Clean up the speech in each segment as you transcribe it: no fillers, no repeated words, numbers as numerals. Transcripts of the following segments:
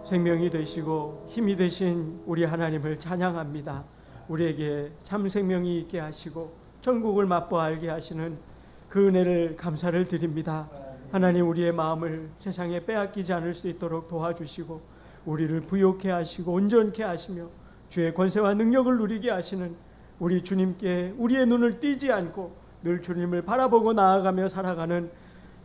생명이 되시고 힘이 되신 우리 하나님을 찬양합니다. 우리에게 참 생명이 있게 하시고 천국을 맛보아 알게 하시는 그 은혜를 감사를 드립니다. 하나님, 우리의 마음을 세상에 빼앗기지 않을 수 있도록 도와주시고 우리를 부욕해 하시고 온전케 하시며 주의 권세와 능력을 누리게 하시는 우리 주님께 우리의 눈을 띄지 않고 늘 주님을 바라보고 나아가며 살아가는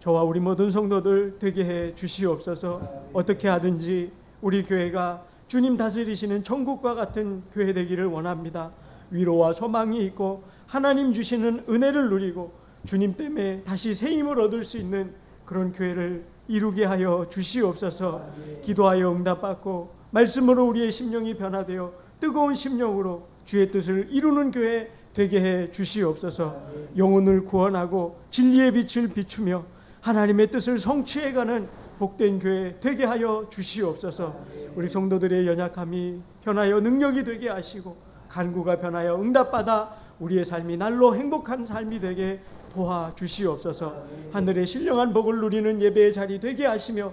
저와 우리 모든 성도들 되게 해 주시옵소서. 어떻게 하든지 우리 교회가 주님 다스리시는 천국과 같은 교회 되기를 원합니다. 위로와 소망이 있고 하나님 주시는 은혜를 누리고 주님 때문에 다시 새 힘을 얻을 수 있는 그런 교회를 이루게 하여 주시옵소서. 기도하여 응답받고 말씀으로 우리의 심령이 변화되어 뜨거운 심령으로 주의 뜻을 이루는 교회 되게 해 주시옵소서. 영혼을 구원하고 진리의 빛을 비추며 하나님의 뜻을 성취해가는 복된 교회 되게 하여 주시옵소서. 우리 성도들의 연약함이 변하여 능력이 되게 하시고 간구가 변하여 응답받아 우리의 삶이 날로 행복한 삶이 되게 도와주시옵소서. 하늘의 신령한 복을 누리는 예배의 자리 되게 하시며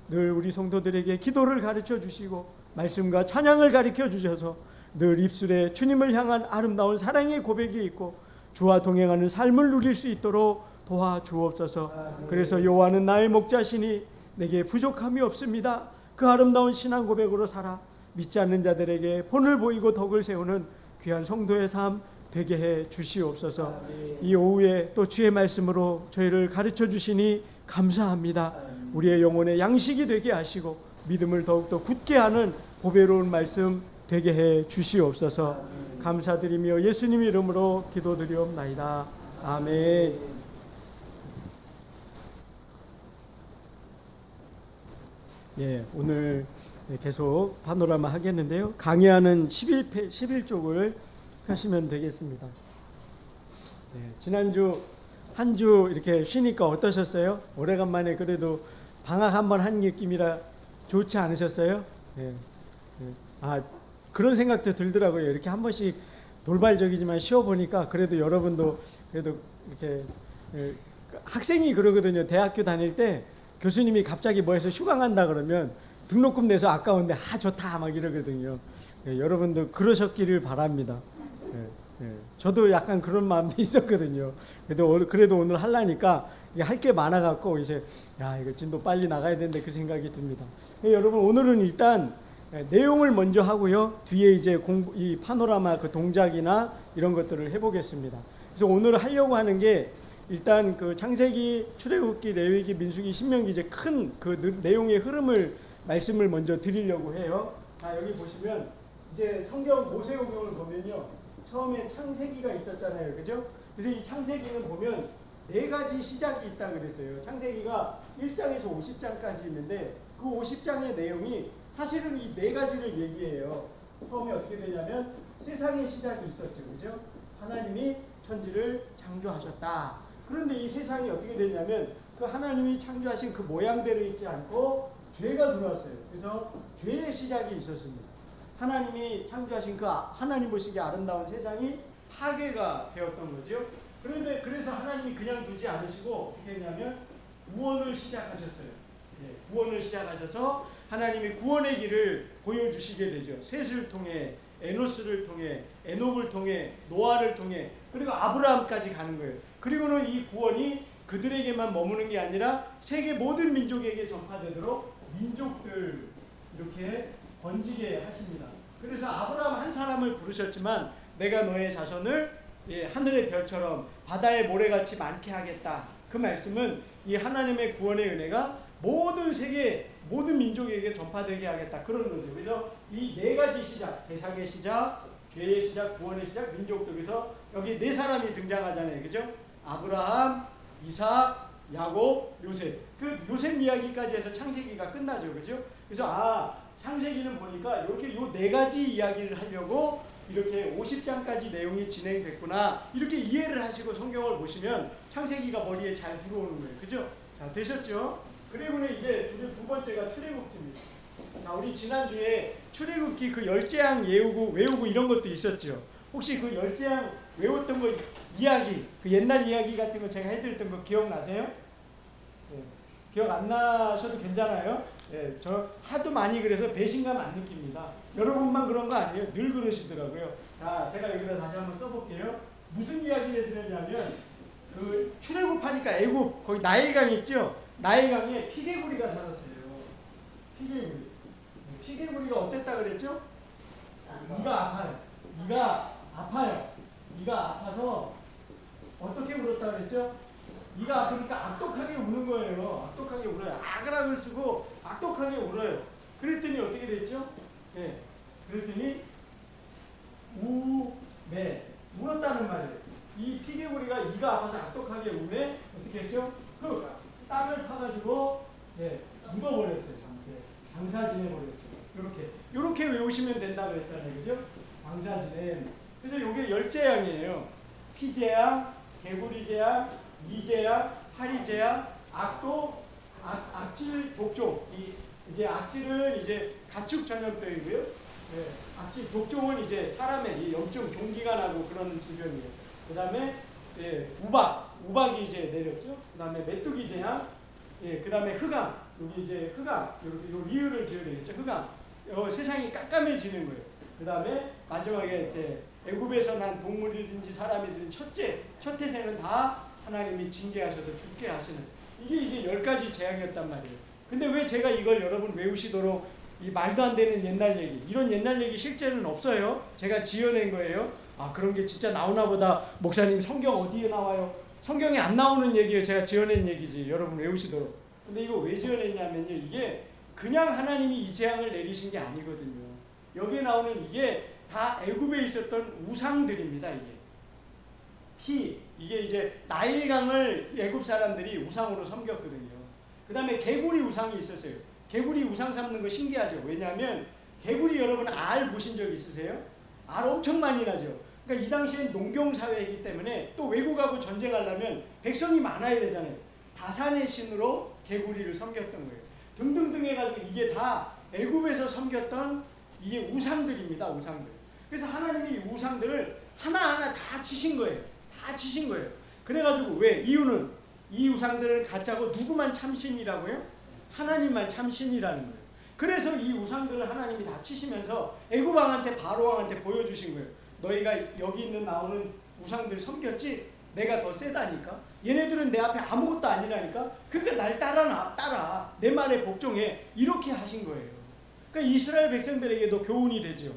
늘 우리 성도들에게 기도를 가르쳐 주시고 말씀과 찬양을 가르쳐 주셔서 늘 입술에 주님을 향한 아름다운 사랑의 고백이 있고 주와 동행하는 삶을 누릴 수 있도록 도와주옵소서. 그래서 여호와는 나의 목자시니 내게 부족함이 없습니다. 그 아름다운 신앙 고백으로 살아 믿지 않는 자들에게 본을 보이고 덕을 세우는 귀한 성도의 삶 되게 해 주시옵소서. 이 오후에 또 주의 말씀으로 저희를 가르쳐 주시니 감사합니다. 우리의 영혼의 양식이 되게 하시고 믿음을 더욱더 굳게 하는 보배로운 말씀 되게 해 주시옵소서. 감사드리며 예수님 이름으로 기도드리옵나이다. 아멘. 예, 오늘 계속 파노라마 하겠는데요. 강의하는 11쪽을 하시면 되겠습니다. 네, 지난주 한 주 이렇게 쉬니까 어떠셨어요? 오래간만에 그래도 방학 한번 한 느낌이라 좋지 않으셨어요? 네, 네. 그런 생각도 들더라고요. 이렇게 한 번씩 돌발적이지만 쉬어보니까 그래도 여러분도 그래도 이렇게 학생이 그러거든요. 대학교 다닐 때 교수님이 갑자기 뭐해서 휴가 간다 그러면 등록금 내서 아까운데 좋다 막 이러거든요. 여러분도 그러셨기를 바랍니다. 저도 약간 그런 마음도 있었거든요. 그래도 오늘 하려니까 할 게 많아갖고 이제 이거 진도 빨리 나가야 되는데 그 생각이 듭니다. 여러분, 오늘은 일단 내용을 먼저 하고요. 뒤에 이제 이 파노라마 그 동작이나 이런 것들을 해보겠습니다. 그래서 오늘 하려고 하는 게 일단 그 창세기, 출애굽기, 레위기, 민수기, 신명기 이제 큰 그 내용의 흐름을 말씀을 먼저 드리려고 해요. 여기 보시면 이제 성경 모세오경을 보면요. 처음에 창세기가 있었잖아요. 그죠? 그래서 이 창세기는 보면 4가지 시작이 있다 그랬어요. 창세기가 1장에서 50장까지 있는데 그 50장의 내용이 사실은 이 4가지를 얘기해요. 처음에 어떻게 되냐면 세상의 시작이 있었죠. 그죠? 하나님이 천지를 창조하셨다. 그런데 이 세상이 어떻게 되냐면 그 하나님이 창조하신 그 모양대로 있지 않고 죄가 들어왔어요. 그래서 죄의 시작이 있었습니다. 하나님이 창조하신 그 하나님 보시기에 아름다운 세상이 파괴가 되었던 거죠. 그런데 그래서 하나님이 그냥 두지 않으시고 어떻게 했냐면 구원을 시작하셨어요. 구원을 시작하셔서 하나님이 구원의 길을 보여주시게 되죠. 셋을 통해, 에노스를 통해, 에녹을 통해, 노아를 통해, 그리고 아브라함까지 가는 거예요. 그리고는 이 구원이 그들에게만 머무는 게 아니라 세계 모든 민족에게 전파되도록 민족들 이렇게 번지게 하십니다. 그래서 아브라함 한 사람을 부르셨지만 내가 너의 자손을 하늘의 별처럼 바다의 모래같이 많게 하겠다. 그 말씀은 이 하나님의 구원의 은혜가 모든 세계 모든 민족에게 전파되게 하겠다. 그런 거죠. 그래서 이 4가지 시작, 세상의 시작, 죄의 시작, 구원의 시작, 민족들에서 여기 4사람이 등장하잖아요. 그죠? 아브라함, 이삭, 야곱, 요셉. 그 요셉 이야기까지 해서 창세기가 끝나죠. 그죠? 그래서 창세기는 보니까 이렇게 요 4가지 이야기를 하려고 이렇게 50장까지 내용이 진행됐구나. 이렇게 이해를 하시고 성경을 보시면 창세기가 머리에 잘 들어오는 거예요. 그죠? 자, 되셨죠? 그리고 이제 주제 2번째가 출애굽기입니다. 자, 우리 지난주에 출애굽기 그 10재앙 외우고 이런 것도 있었죠. 혹시 그 10재앙 외웠던 거 이야기, 그 옛날 이야기 같은 거 제가 해드렸던 거 기억나세요? 네. 기억 안 나셔도 괜찮아요. 예, 저 하도 많이 그래서 배신감 안 느낍니다. 여러분만 그런 거 아니에요. 늘 그러시더라고요. 자, 제가 여기다 다시 한번 써볼게요. 무슨 이야기를 드렸냐면 그 출애굽하니까 애굽 거기 나일강 있죠. 나일강에 피개구리가 살았어요. 피개구리. 피개구리가 어땠다 그랬죠? 이가 아파요. 이가 아파요. 이가 아파서 어떻게 울었다 그랬죠? 이가 아프니까 악독하게 우는 거예요. 악독하게 울어요. 악을 쓰고 악독하게 울어요. 그랬더니 어떻게 됐죠? 네. 그랬더니 우매 울었다는 말이에요. 이 피개구리가 이가 아파서 악독하게 우매 어떻게 했죠? 그 땅을 파가지고 네, 묻어버렸어요. 장사 지내버렸어요. 이렇게 외우시면 된다 그랬잖아요. 그죠? 장사 지냄. 그래서 이게 10재앙이에요. 피재앙, 개구리재앙, 이재앙, 파리재앙, 악독, 악질, 독종. 이제 악질은 이제 가축 전염병이고요. 네, 악질, 독종은 이제 사람의 이 영적 종기가 나고 그런 질병이에요. 그 다음에 예, 우박이 이제 내렸죠. 그 다음에 메뚜기재앙, 예, 그 다음에 흑암, 여기 이제 흑암, 요 리을을 지어야 되겠죠. 흑암, 세상이 깜깜해지는 거예요. 그 다음에 마지막에 이제 애굽에서 난 동물이든지 사람이든지 첫 태생은 다 하나님이 징계하셔서 죽게 하시는 이게 이제 10가지 재앙이었단 말이에요. 근데 왜 제가 이걸 여러분 외우시도록 이 말도 안 되는 옛날 얘기, 이런 옛날 얘기 실제는 없어요. 제가 지어낸 거예요. 아, 그런 게 진짜 나오나 보다. 목사님 성경 어디에 나와요? 성경에 안 나오는 얘기예요. 제가 지어낸 얘기지. 여러분 외우시도록. 근데 이거 왜 지어냈냐면요. 이게 그냥 하나님이 이 재앙을 내리신 게 아니거든요. 여기에 나오는 이게 다 애굽에 있었던 우상들입니다. 이게 이제 나일강을 애굽 사람들이 우상으로 섬겼거든요. 그 다음에 개구리 우상이 있었어요. 개구리 우상 삼는 거 신기하죠. 왜냐하면 개구리 여러분 알 보신 적 있으세요? 알 엄청 많이 나죠. 그러니까 이 당시엔 농경사회이기 때문에 또 외국하고 전쟁하려면 백성이 많아야 되잖아요. 다산의 신으로 개구리를 섬겼던 거예요. 등등등 해가지고 이게 다 애굽에서 섬겼던 이게 우상들입니다. 우상들. 그래서 하나님이 이 우상들을 하나하나 다 치신 거예요. 다 치신 거예요. 그래가지고 왜? 이유는 이 우상들을 가짜고 누구만 참신이라고요? 하나님만 참신이라는 거예요. 그래서 이 우상들을 하나님이 다 치시면서 애굽 왕한테 바로 왕한테 보여주신 거예요. 너희가 여기 있는 나오는 우상들 섬겼지? 내가 더 세다니까. 얘네들은 내 앞에 아무것도 아니라니까. 그러니까 날 따라 내 말에 복종해. 이렇게 하신 거예요. 그러니까 이스라엘 백성들에게도 교훈이 되죠.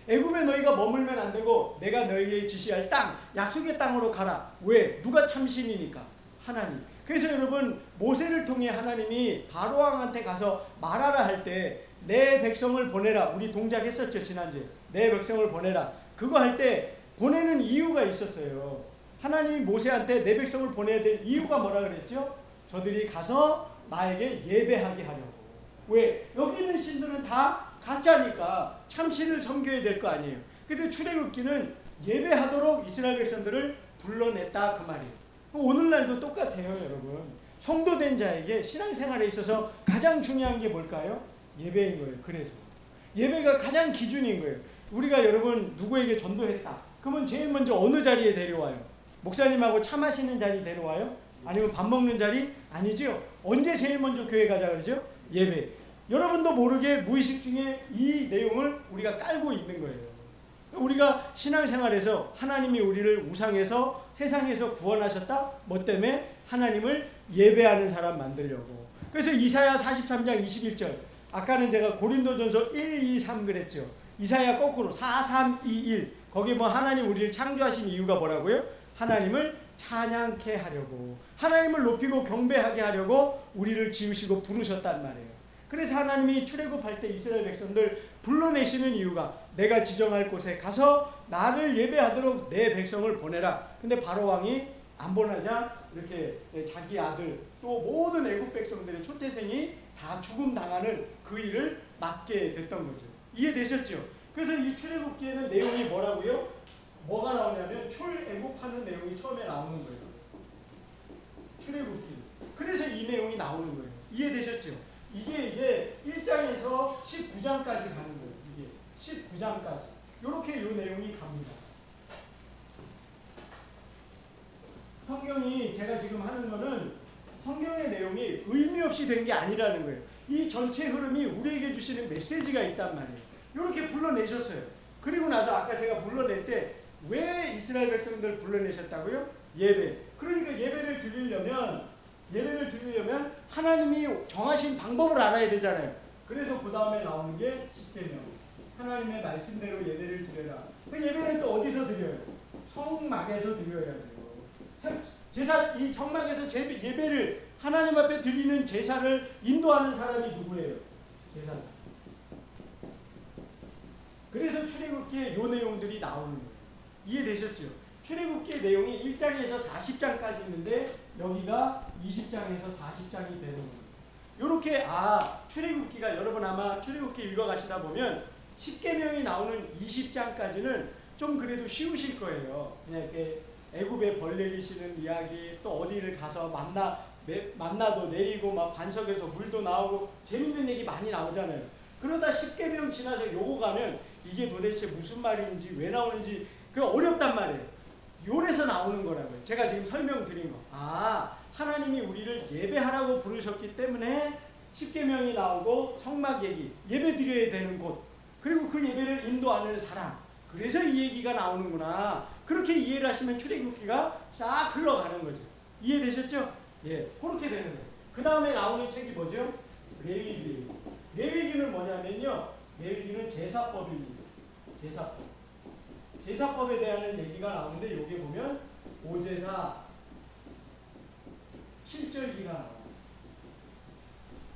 애굽에 너희가 머물면 안 되고 내가 너희에게 지시할 땅, 약속의 땅으로 가라. 왜? 누가 참신이니까? 하나님. 그래서 여러분 모세를 통해 하나님이 바로왕한테 가서 말하라 할 때 내 백성을 보내라. 우리 동작했었죠. 지난주에. 내 백성을 보내라. 그거 할 때 보내는 이유가 있었어요. 하나님이 모세한테 내 백성을 보내야 될 이유가 뭐라 그랬죠? 저들이 가서 나에게 예배하게 하려고. 왜? 여기 있는 신들은 다 가짜니까 참신을 섬겨야 될 거 아니에요. 근데 출애굽기는 예배하도록 이스라엘 백성들을 불러냈다 그 말이에요. 오늘날도 똑같아요, 여러분. 성도된 자에게 신앙생활에 있어서 가장 중요한 게 뭘까요? 예배인 거예요. 그래서 예배가 가장 기준인 거예요. 우리가 여러분 누구에게 전도했다. 그러면 제일 먼저 어느 자리에 데려와요? 목사님하고 차 마시는 자리 데려와요? 아니면 밥 먹는 자리? 아니죠. 언제 제일 먼저 교회 가자 그러죠? 예배. 여러분도 모르게 무의식 중에 이 내용을 우리가 깔고 있는 거예요. 우리가 신앙생활에서 하나님이 우리를 우상에서 세상에서 구원하셨다? 뭐 때문에? 하나님을 예배하는 사람 만들려고. 그래서 이사야 43장 21절. 아까는 제가 고린도전서 1, 2, 3 그랬죠. 이사야 거꾸로 4, 3, 2, 1. 거기 뭐 하나님 우리를 창조하신 이유가 뭐라고요? 하나님을 찬양케 하려고. 하나님을 높이고 경배하게 하려고 우리를 지으시고 부르셨단 말이에요. 그래서 하나님이 출애굽할 때 이스라엘 백성들 불러내시는 이유가 내가 지정할 곳에 가서 나를 예배하도록 내 백성을 보내라. 근데 바로왕이 안 보내자 이렇게 자기 아들 또 모든 애굽 백성들의 초태생이 다 죽음 당하는 그 일을 맡게 됐던 거죠. 이해되셨죠? 그래서 이 출애굽기에는 내용이 뭐라고요? 뭐가 나오냐면 출애굽하는 내용이 처음에 나오는 거예요. 출애굽기. 그래서 이 내용이 나오는 거예요. 이해되셨죠? 이게 이제 1장에서 19장까지 가는 거예요. 이게 19장까지. 이렇게 이 내용이 갑니다. 성경이 제가 지금 하는 거는 성경의 내용이 의미 없이 된 게 아니라는 거예요. 이 전체 흐름이 우리에게 주시는 메시지가 있단 말이에요. 이렇게 불러내셨어요. 그리고 나서 아까 제가 불러낼 때 왜 이스라엘 백성들 불러내셨다고요? 예배. 그러니까 예배를 드리려면 하나님이 정하신 방법을 알아야 되잖아요. 그래서 그 다음에 나오는 게 십계명. 하나님의 말씀대로 예배를 드려라. 그 예배는 또 어디서 드려요? 성막에서 드려야죠. 이 성막에서 예배를 하나님 앞에 드리는 제사를 인도하는 사람이 누구예요? 제사. 그래서 출애굽기에 요 내용들이 나오는 거예요. 이해되셨죠? 출애굽기의 내용이 1장에서 40장까지 있는데 여기가 20장에서 40장이 되는 거예요. 요렇게 출애굽기가 여러분 아마 출애굽기 읽어가시다 보면 십계명이 나오는 20장까지는 좀 그래도 쉬우실 거예요. 그냥 이렇게 애굽에 벌레를 씌는 이야기, 또 어디를 가서 만나도 내리고 막 반석에서 물도 나오고 재밌는 얘기 많이 나오잖아요. 그러다 십계명 지나서 요거 가면 이게 도대체 무슨 말인지 왜 나오는지 그 어렵단 말이에요. 요래서 나오는 거라고요. 제가 지금 설명드린 거. 하나님이 우리를 예배하라고 부르셨기 때문에 십계명이 나오고 성막 얘기, 예배 드려야 되는 곳, 그리고 그 예배를 인도하는 사람. 그래서 이 얘기가 나오는구나. 그렇게 이해를 하시면 출애굽기가 싹 흘러가는 거죠. 이해되셨죠? 예, 그렇게 되는 거예요. 그 다음에 나오는 책이 뭐죠? 레위기. 레위기는 뭐냐면요, 레위기는 제사법입니다. 제사법. 제사법에 대한 얘기가 나오는데 여기 보면 오제사 7절기가 나와요.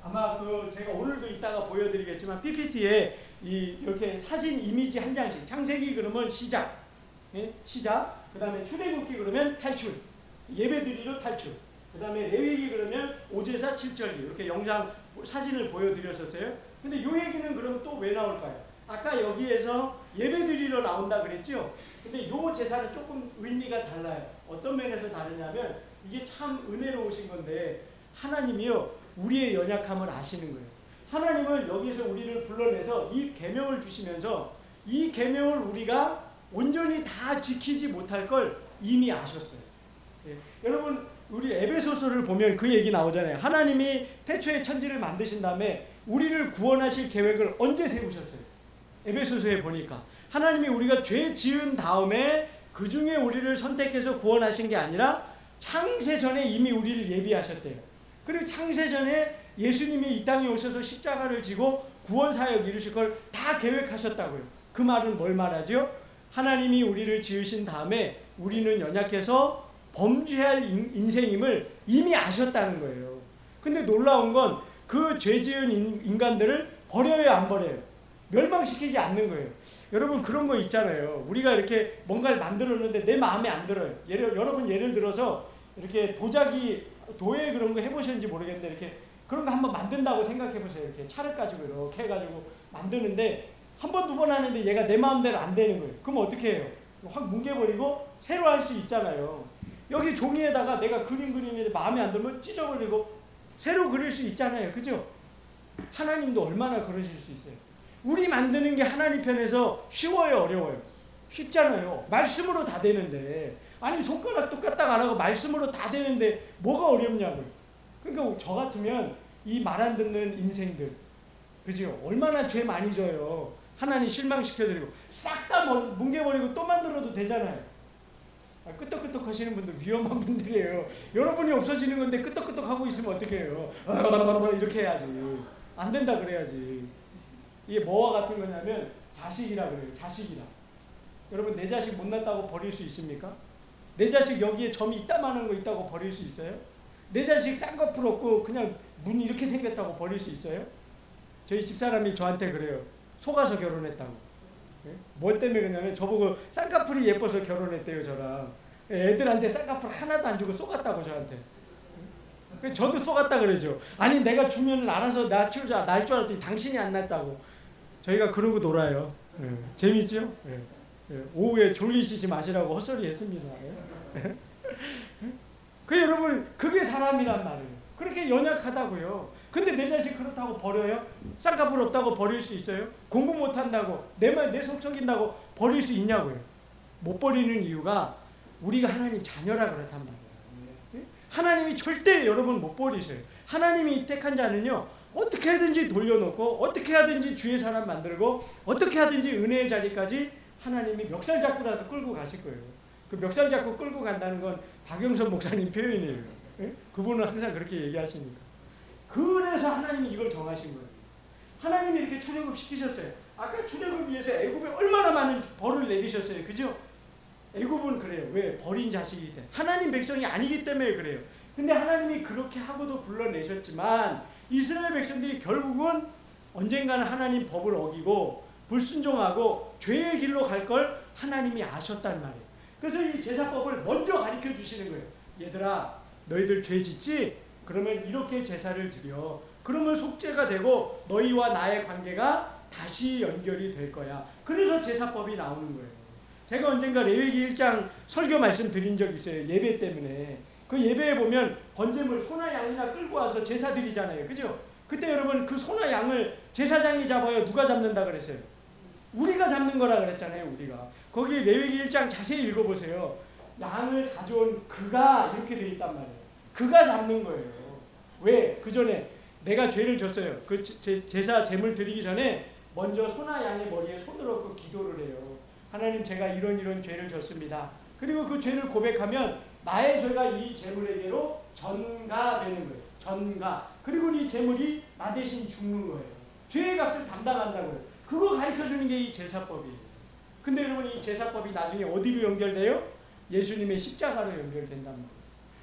아마 제가 오늘도 이따가 보여드리겠지만 PPT에 이렇게 사진 이미지 한 장씩. 창세기 그러면 시작, 시작. 그 다음에 출애굽기 그러면 탈출, 예배드리러 탈출. 그 다음에 레위기 그러면 오제사 7절기. 이렇게 영상 사진을 보여드렸었어요. 근데 이 얘기는 그럼 또 왜 나올까요? 아까 여기에서 예배드리러 나온다 그랬죠? 근데 요 제사는 조금 의미가 달라요. 어떤 면에서 다르냐면 이게 참 은혜로우신 건데 하나님이요 우리의 연약함을 아시는 거예요. 하나님은 여기서 우리를 불러내서 이 계명을 주시면서 이 계명을 우리가 온전히 다 지키지 못할 걸 이미 아셨어요. 예. 여러분 우리 에베소서를 보면 그 얘기 나오잖아요. 하나님이 태초에 천지를 만드신 다음에 우리를 구원하실 계획을 언제 세우셨어요? 에베소서에 보니까 하나님이 우리가 죄 지은 다음에 그 중에 우리를 선택해서 구원하신 게 아니라 창세전에 이미 우리를 예비하셨대요. 그리고 창세전에 예수님이 이 땅에 오셔서 십자가를 지고 구원사역 이루실 걸 다 계획하셨다고요. 그 말은 뭘 말하죠? 하나님이 우리를 지으신 다음에 우리는 연약해서 범죄할 인생임을 이미 아셨다는 거예요. 근데 놀라운 건 그 죄 지은 인간들을 버려요, 안 버려요? 멸망시키지 않는 거예요. 여러분 그런 거 있잖아요. 우리가 이렇게 뭔가를 만들었는데 내 마음에 안 들어요. 여러분 예를 들어서 이렇게 도예 그런 거 해보셨는지 모르겠는데 이렇게 그런 거 한번 만든다고 생각해 보세요. 이렇게 차를 가지고 이렇게 해가지고 만드는데 한 번, 두 번 하는데 얘가 내 마음대로 안 되는 거예요. 그럼 어떻게 해요? 확 뭉개버리고 새로 할 수 있잖아요. 여기 종이에다가 내가 그림 그리는데 마음에 안 들면 찢어버리고 새로 그릴 수 있잖아요. 그죠? 하나님도 얼마나 그러실 수 있어요. 우리 만드는 게 하나님 편에서 쉬워요, 어려워요? 쉽잖아요. 말씀으로 다 되는데. 아니 손가락 똑같다 안 하고 말씀으로 다 되는데 뭐가 어렵냐고요. 그러니까 저 같으면 이 말 안 듣는 인생들, 그죠? 얼마나 죄 많이 져요. 하나님 실망시켜드리고 싹 다 뭉개버리고 또 만들어도 되잖아요. 끄떡끄떡 하시는 분들 위험한 분들이에요. 여러분이 없어지는 건데 끄떡끄떡 하고 있으면 어떻게 해요? 이렇게 해야지. 안 된다 그래야지. 이게 뭐와 같은 거냐면 자식이라 그래요. 자식이라. 여러분 내 자식 못났다고 버릴 수 있습니까? 내 자식 여기에 점이 이따만한 거 있다고 버릴 수 있어요? 내 자식 쌍꺼풀 없고 그냥 눈 이렇게 생겼다고 버릴 수 있어요? 저희 집사람이 저한테 그래요. 속아서 결혼했다고. 뭐 때문에 그러냐면 저보고 쌍꺼풀이 예뻐서 결혼했대요 저랑. 애들한테 쌍꺼풀 하나도 안 주고 쏘갔다고 저한테. 저도 쏘갔다 그러죠. 아니 내가 주면은 알아서 날 줄 알았더니 당신이 안 낳았다고. 저희가 그러고 놀아요. 재밌죠? 오후에 졸리시지 마시라고 헛소리 했습니다. 여러분 그게 사람이란 말이에요. 그렇게 연약하다고요. 근데 내 자식 그렇다고 버려요? 쌍꺼풀 없다고 버릴 수 있어요? 공부 못한다고 내 속 썩인다고 버릴 수 있냐고요. 못 버리는 이유가 우리가 하나님 자녀라 그렇단 말이에요. 하나님이 절대 여러분 못 버리셔요. 하나님이 택한 자는요, 어떻게 하든지 돌려놓고 어떻게 하든지 주의 사람 만들고 어떻게 하든지 은혜의 자리까지 하나님이 멱살 잡고라도 끌고 가실 거예요. 그 멱살 잡고 끌고 간다는 건 박영선 목사님 표현이에요. 예? 그분은 항상 그렇게 얘기하십니다. 그래서 하나님이 이걸 정하신 거예요. 하나님이 이렇게 출애굽 시키셨어요. 아까 출애굽 위해서 애굽에 얼마나 많은 벌을 내리셨어요. 그죠? 애굽은 그래요. 왜? 버린 자식이기 때문에. 하나님 백성이 아니기 때문에 그래요. 근데 하나님이 그렇게 하고도 불러내셨지만 이스라엘 백성들이 결국은 언젠가는 하나님 법을 어기고 불순종하고 죄의 길로 갈 걸 하나님이 아셨단 말이에요. 그래서 이 제사법을 먼저 가르쳐 주시는 거예요. 얘들아, 너희들 죄 짓지? 그러면 이렇게 제사를 드려. 그러면 속죄가 되고 너희와 나의 관계가 다시 연결이 될 거야. 그래서 제사법이 나오는 거예요. 제가 언젠가 레위기 1장 설교 말씀 드린 적 있어요. 예배 때문에. 그 예배에 보면 번제물 소나 양이나 끌고 와서 제사 드리잖아요. 그죠? 그때 여러분 그 소나 양을 제사장이 잡아요? 누가 잡는다 그랬어요? 우리가 잡는 거라 그랬잖아요. 우리가. 거기 레위기 1장 자세히 읽어보세요. 양을 가져온 그가 이렇게 돼 있단 말이에요. 그가 잡는 거예요. 왜? 그 전에 내가 죄를 졌어요. 그 제사 제물 드리기 전에 먼저 소나 양의 머리에 손을 얹고 기도를 해요. 하나님, 제가 이런 죄를 졌습니다. 그리고 그 죄를 고백하면 나의 죄가 이 제물에게로 전가되는 거예요. 전가. 그리고 이 제물이 나 대신 죽는 거예요. 죄의 값을 담당한다고요. 그거 가르쳐주는 게 이 제사법이에요. 근데 여러분, 이 제사법이 나중에 어디로 연결돼요? 예수님의 십자가로 연결된단 말이에요.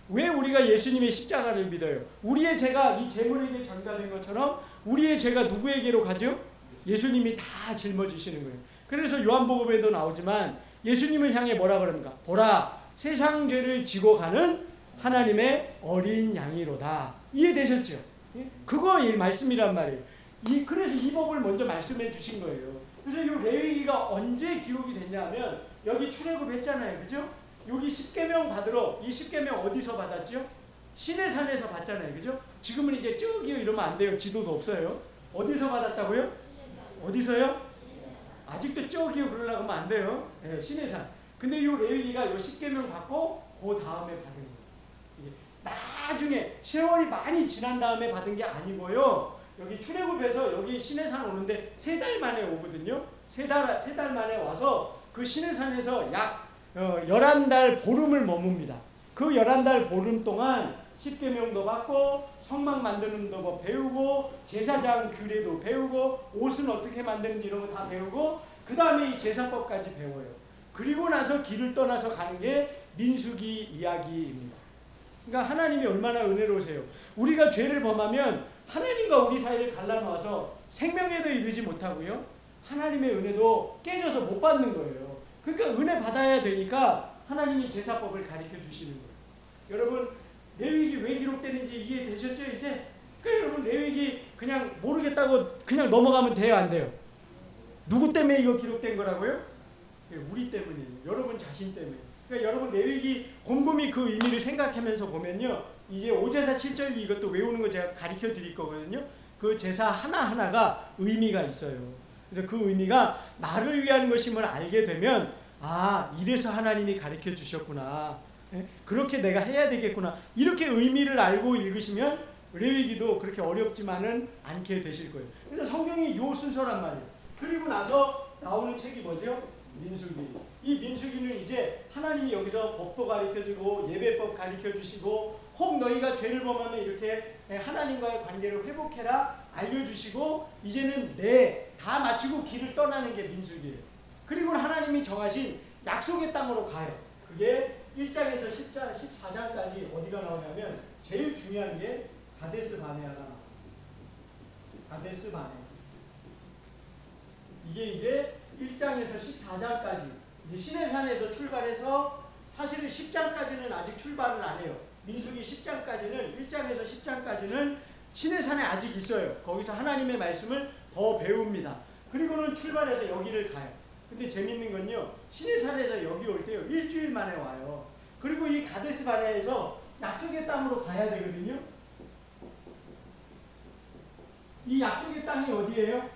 왜 우리가 예수님의 십자가를 믿어요? 우리의 죄가 이 제물에게 전가된 것처럼 우리의 죄가 누구에게로 가죠? 예수님이 다 짊어지시는 거예요. 그래서 요한복음에도 나오지만 예수님을 향해 뭐라 그럽니까? 보라, 세상 죄를 지고 가는 하나님의 어린 양이로다. 이해되셨죠? 그거 이 말씀이란 말이에요. 그래서 이 법을 먼저 말씀해 주신 거예요. 그래서 이 레위기가 언제 기록이 됐냐면 여기 출애굽 했잖아요. 그죠? 여기 십계명 받으러, 이 십계명 어디서 받았죠? 시내산에서 받잖아요. 그죠? 지금은 이제 저기요 이러면 안 돼요. 지도도 없어요. 어디서 받았다고요? 어디서요? 아직도 저기요 그러려고 하면 안 돼요. 네, 시내산. 근데 이 레위기가 이 십계명 받고 그 다음에 받은 거예요. 나중에 세월이 많이 지난 다음에 받은 게 아니고요. 여기 출애굽에서 여기 시내산 오는데 3달 만에 오거든요. 3달 만에 와서 그 시내산에서 약 11달 보름을 머뭅니다. 그 11달 보름 동안 십계명도 받고 성막 만드는 법 배우고 제사장 규례도 배우고 옷은 어떻게 만드는지 이런 거 다 배우고 그 다음에 이 제사법까지 배워요. 그리고 나서 길을 떠나서 가는 게 민수기 이야기입니다. 그러니까 하나님이 얼마나 은혜로우세요. 우리가 죄를 범하면 하나님과 우리 사이를 갈라놓아서 생명에도 이르지 못하고요. 하나님의 은혜도 깨져서 못 받는 거예요. 그러니까 은혜 받아야 되니까 하나님이 제사법을 가르쳐 주시는 거예요. 여러분, 레위기 왜 기록되는지 이해되셨죠? 이제? 그러니까 여러분, 레위기 그냥 모르겠다고 그냥 넘어가면 돼요, 안 돼요? 누구 때문에 이거 기록된 거라고요? 우리 때문이에요. 여러분 자신 때문에. 그러니까 여러분 레위기 곰곰이 그 의미를 생각하면서 보면요. 이제 5제사 7절기 이것도 외우는 거 제가 가르쳐 드릴 거거든요. 그 제사 하나하나가 의미가 있어요. 그래서 그 의미가 나를 위한 것임을 알게 되면 아, 이래서 하나님이 가르쳐 주셨구나. 그렇게 내가 해야 되겠구나. 이렇게 의미를 알고 읽으시면 레위기도 그렇게 어렵지만은 않게 되실 거예요. 그래서 성경이 요 순서란 말이에요. 그리고 나서 나오는 책이 뭐죠? 민수기. 이 민수기는 이제 하나님이 여기서 법도 가르쳐주고 예배법 가르쳐주시고 혹 너희가 죄를 범하면 이렇게 하나님과의 관계를 회복해라 알려주시고 이제는 다 마치고 길을 떠나는 게 민수기예요. 그리고 하나님이 정하신 약속의 땅으로 가요. 그게 1장에서 10장, 14장까지 어디가 나오냐면 제일 중요한 게 가데스 바네아가 나와요. 가데스 바네아. 이게 이제 1장에서 14장까지 이제 시내산에서 출발해서 사실은 10장까지는 아직 출발을 안 해요. 민수기 10장까지는 1장에서 10장까지는 시내산에 아직 있어요. 거기서 하나님의 말씀을 더 배웁니다. 그리고는 출발해서 여기를 가요. 근데 재밌는 건요. 시내산에서 여기 올 때요. 일주일 만에 와요. 그리고 이 가데스 바네아에서 약속의 땅으로 가야 되거든요. 이 약속의 땅이 어디예요?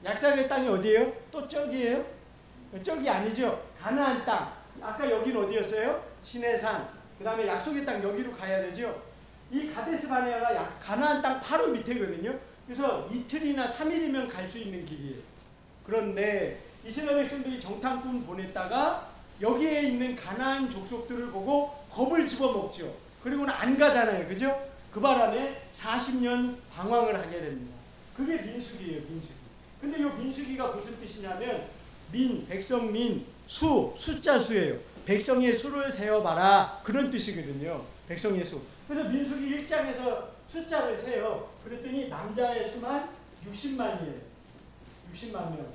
약속의 땅이 어디예요? 또 저기예요? 저기 아니죠. 가나안 땅. 아까 여기는 어디였어요? 시내산. 그 다음에 약속의 땅 여기로 가야 되죠. 이 가데스 바네아가 가나안 땅 바로 밑에거든요. 그래서 이틀이나 3일이면 갈 수 있는 길이에요. 그런데 이스라엘 백성들이 정탐꾼 보냈다가 여기에 있는 가나안 족속들을 보고 겁을 집어먹죠. 그리고는 안 가잖아요. 그죠? 그 바람에 40년 방황을 하게 됩니다. 그게 민수기예요. 민수기. 근데 이 민수기가 무슨 뜻이냐면 백성 숫자 수예요. 백성의 수를 세어봐라. 그런 뜻이거든요. 백성의 수. 그래서 민수기 1장에서 숫자를 세요. 그랬더니 남자의 수만 60만이에요. 60만 명.